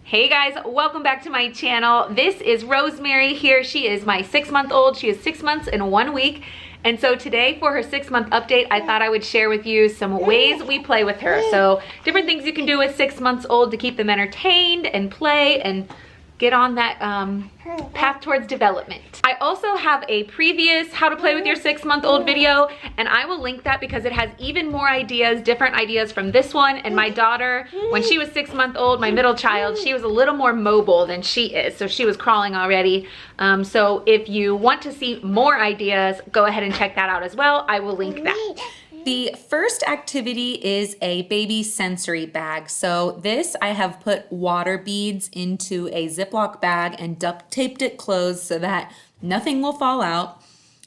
Hey guys, welcome back to my channel. This is Rosemary here. She is my 6-month-old. She is 6 months and 1 week. And so today for her 6-month update, I thought I would share with you some ways we play with her. So different things you can do with 6 months old to keep them entertained and play and get on that path towards development. I also have a previous how to play with your 6-month-old video, and I will link that because it has even more ideas, different ideas from this one. And my daughter, when she was 6-month-old, my middle child, she was a little more mobile than she is, so she was crawling already. So if you want to see more ideas, go ahead and check that out as well. I will link that. The first activity is a baby sensory bag. So this, I have put water beads into a Ziploc bag and duct taped it closed so that nothing will fall out.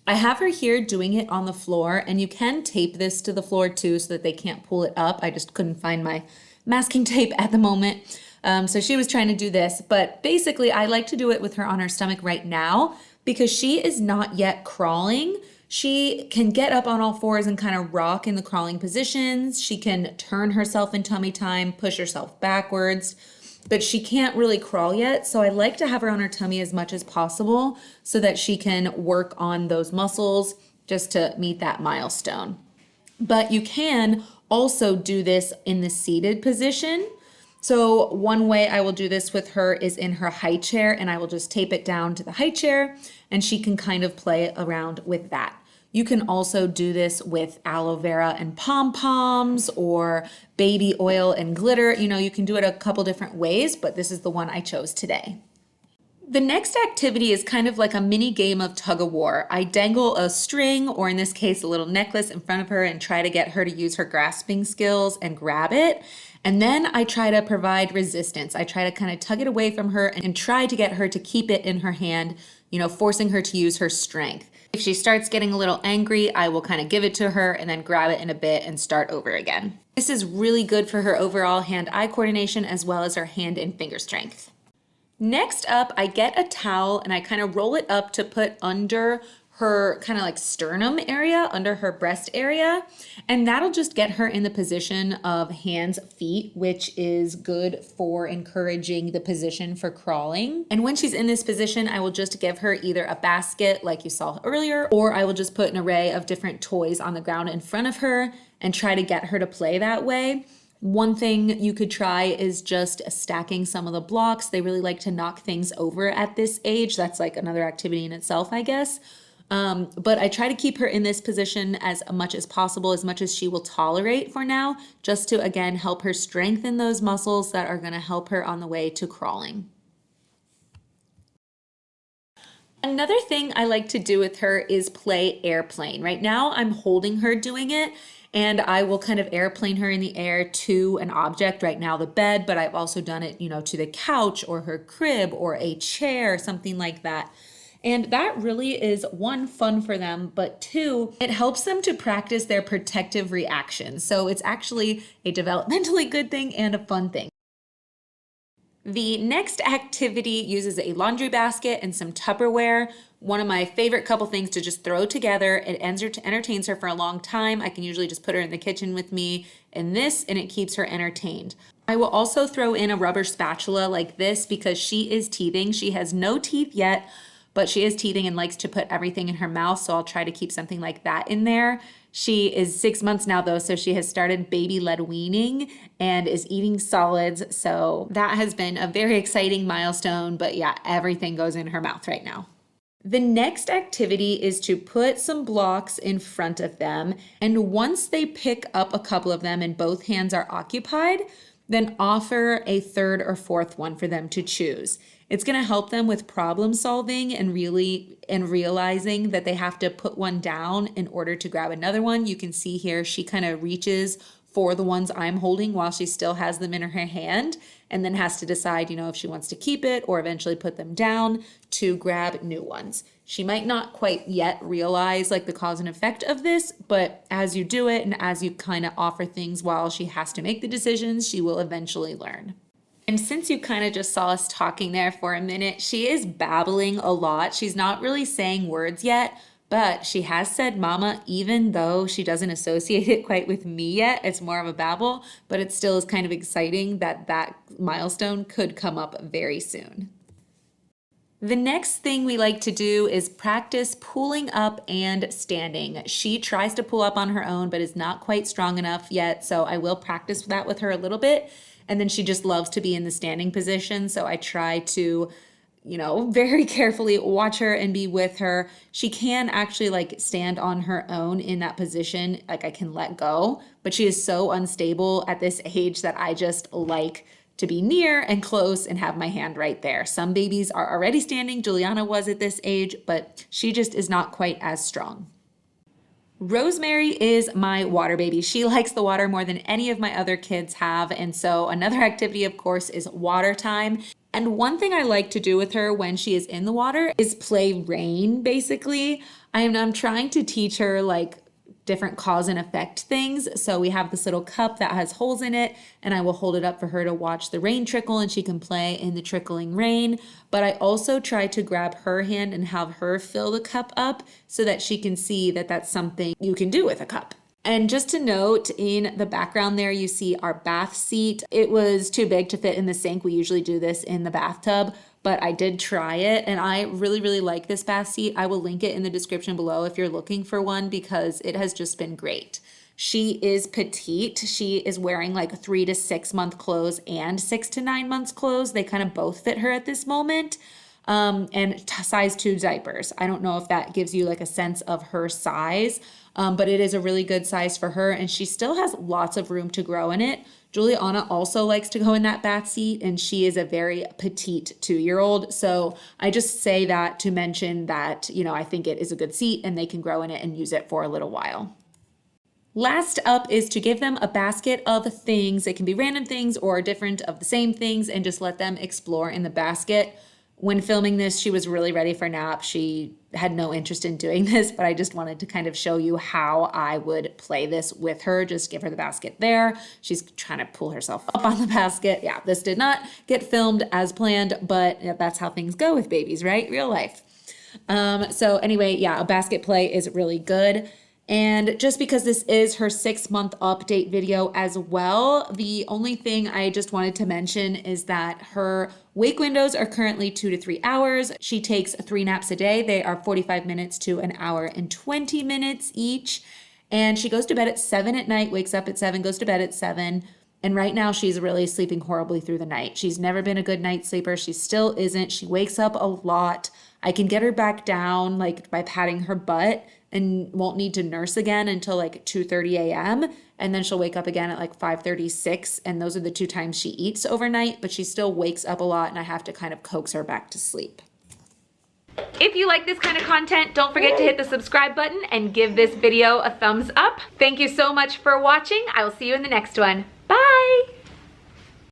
I have her here doing it on the floor, and you can tape this to the floor too so that they can't pull it up. I just couldn't find my masking tape at the moment. So she was trying to do this, but basically I like to do it with her on her stomach right now because she is not yet crawling. She can get up on all fours and kind of rock in the crawling positions. She can turn herself in tummy time, push herself backwards, but she can't really crawl yet. So I like to have her on her tummy as much as possible so that she can work on those muscles just to meet that milestone. But you can also do this in the seated position. So one way I will do this with her is in her high chair, and I will just tape it down to the high chair and she can kind of play around with that. You can also do this with aloe vera and pom-poms or baby oil and glitter. You know, you can do it a couple different ways, but this is the one I chose today. The next activity is kind of like a mini game of tug of war. I dangle a string, or in this case, a little necklace in front of her and try to get her to use her grasping skills and grab it. And then I try to provide resistance. I try to kind of tug it away from her and try to get her to keep it in her hand, you know, forcing her to use her strength. If she starts getting a little angry, I will kind of give it to her and then grab it in a bit and start over again. This is really good for her overall hand-eye coordination as well as her hand and finger strength. Next up, I get a towel and I kind of roll it up to put under her kind of like sternum area, under her breast area, and that'll just get her in the position of hands, feet, which is good for encouraging the position for crawling. And when she's in this position, I will just give her either a basket like you saw earlier, or I will just put an array of different toys on the ground in front of her and try to get her to play that way. One thing you could try is just stacking some of the blocks. They really like to knock things over at this age. That's like another activity in itself, I guess. But I try to keep her in this position as much as possible, as much as she will tolerate for now, just to, again, help her strengthen those muscles that are going to help her on the way to crawling. Another thing I like to do with her is play airplane. Right now I'm holding her doing it, and I will kind of airplane her in the air to an object, right now the bed, but I've also done it, you know, to the couch or her crib or a chair, something like that. And that really is, one, fun for them, but two, it helps them to practice their protective reactions. So it's actually a developmentally good thing and a fun thing. The next activity uses a laundry basket and some Tupperware. One of my favorite couple things to just throw together. It entertains her for a long time. I can usually just put her in the kitchen with me in this, and it keeps her entertained. I will also throw in a rubber spatula like this because she is teething. She has no teeth yet, but she is teething and likes to put everything in her mouth, so I'll try to keep something like that in there. She is 6 months now though, so she has started baby-led weaning and is eating solids, so that has been a very exciting milestone, but yeah, everything goes in her mouth right now. The next activity is to put some blocks in front of them, and once they pick up a couple of them and both hands are occupied, then offer a third or fourth one for them to choose. It's going to help them with problem solving and realizing that they have to put one down in order to grab another one. You can see here she kind of reaches for the ones I'm holding while she still has them in her hand, and then has to decide, you know, if she wants to keep it or eventually put them down to grab new ones. She might not quite yet realize like the cause and effect of this, but as you do it and as you kind of offer things while she has to make the decisions, she will eventually learn. And since you kind of just saw us talking there for a minute, she is babbling a lot. She's not really saying words yet, But she has said mama, even though she doesn't associate it quite with me yet. It's more of a babble, but it still is kind of exciting that that milestone could come up very soon. The next thing we like to do is practice pulling up and standing. She tries to pull up on her own, but is not quite strong enough yet. So I will practice that with her a little bit. And then she just loves to be in the standing position. So I try to, very carefully watch her and be with her. She can actually like stand on her own in that position. Like I can let go, but she is so unstable at this age that I just like to be near and close and have my hand right there. Some babies are already standing. Juliana was at this age, but she just is not quite as strong. Rosemary is my water baby. She likes the water more than any of my other kids have. And so another activity, of course, is water time. And one thing I like to do with her when she is in the water is play rain, basically. I'm trying to teach her like different cause and effect things. So we have this little cup that has holes in it, and I will hold it up for her to watch the rain trickle, and she can play in the trickling rain. But I also try to grab her hand and have her fill the cup up so that she can see that that's something you can do with a cup. And just to note, in the background there, you see our bath seat. It was too big to fit in the sink. We usually do this in the bathtub, but I did try it and I really, really like this bath seat. I will link it in the description below if you're looking for one because it has just been great. She is petite. She is wearing like 3 to 6 month clothes and 6 to 9 months clothes. They kind of both fit her at this moment. And size 2 diapers. I don't know if that gives you like a sense of her size, but it is a really good size for her and she still has lots of room to grow in it. Juliana also likes to go in that bath seat and she is a very petite 2-year-old. So I just say that to mention that, I think it is a good seat and they can grow in it and use it for a little while. Last up is to give them a basket of things. It can be random things or different of the same things and just let them explore in the basket. When filming this, she was really ready for a nap. She had no interest in doing this, but I just wanted to kind of show you how I would play this with her. Just give her the basket there. She's trying to pull herself up on the basket. Yeah, this did not get filmed as planned, but that's how things go with babies, right? Real life. So anyway, yeah, a basket play is really good. And just because this is her 6-month update video as well, the only thing I just wanted to mention is that her wake windows are currently 2 to 3 hours. She takes 3 naps a day. They are 45 minutes to an hour and 20 minutes each. And she goes to bed at 7 at night, wakes up at 7, goes to bed at 7. And right now she's really sleeping horribly through the night. She's never been a good night sleeper. She still isn't. She wakes up a lot. I can get her back down like by patting her butt and won't need to nurse again until like 2:30 a.m. And then she'll wake up again at like 5:36. And those are the 2 times she eats overnight, but she still wakes up a lot and I have to kind of coax her back to sleep. If you like this kind of content, don't forget to hit the subscribe button and give this video a thumbs up. Thank you so much for watching. I will see you in the next one.